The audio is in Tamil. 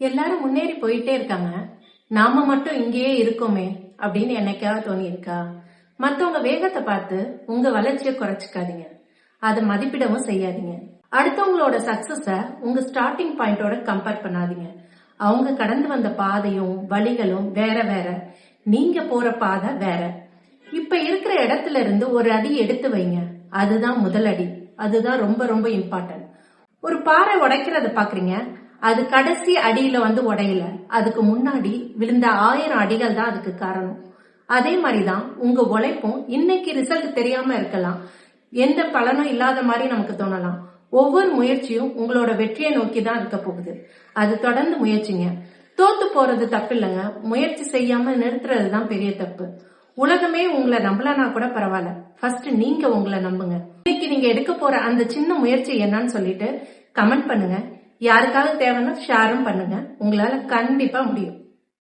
எல்லாரும் முன்னேறி போயிட்டே இருக்காங்க, நாம மட்டும் இங்கேயே இருக்கோமே அப்படின்னு என்னைக்காவது தோணி இருக்கா? மத்தவங்க வேகத்தை பார்த்து உங்க வளர்ச்சியை குறைச்சிக்காதீங்க, அதை மதிப்பிடவும் செய்யாதீங்க. அடுத்தவங்களோட சக்சஸ உங்க ஸ்டார்டிங் பாயிண்டோட கம்பேர் பண்ணாதீங்க. அவங்க கடந்து வந்த பாதையும் வழிகளும் வேற வேற, நீங்க போற பாதை வேற. இப்ப இருக்கிற இடத்துல இருந்து ஒரு அடி எடுத்து வைங்க, அதுதான் முதல் அடி. அதுதான் ரொம்ப ரொம்ப இம்பார்ட்டன்ட். ஒரு பாறை உடைக்கிறத பாக்குறீங்க, அது கடைசி அடியில உடையல, அதுக்கு முன்னாடி விழுந்த 1000 அடிகள் தான் அதுக்கு காரணம். அதே மாதிரிதான் உங்க உழைப்பும். இன்னைக்கு ரிசல்ட் தெரியாம இருக்கலாம், எந்த பலனும் இல்லாத மாதிரி நமக்கு தோணலாம். ஒவ்வொரு முயற்சியும் உங்களோட வெற்றியை நோக்கி தான் இருக்க போகுது. அது தொடர்ந்து முயற்சிங்க. தோத்து போறது தப்பு இல்லைங்க, முயற்சி செய்யாம நிறுத்துறது தான் பெரிய தப்பு. உலகமே உங்களை நம்பலனா கூட பரவாயில்ல, ஃபர்ஸ்ட் நீங்க உங்களை நம்புங்க. இன்னைக்கு நீங்க எடுக்க போற அந்த சின்ன முயற்சி என்னன்னு சொல்லிட்டு கமெண்ட் பண்ணுங்க. யாருக்காவது தேவைன்னா ஷேரும் பண்ணுங்க. உங்களால கண்டிப்பா முடியும்.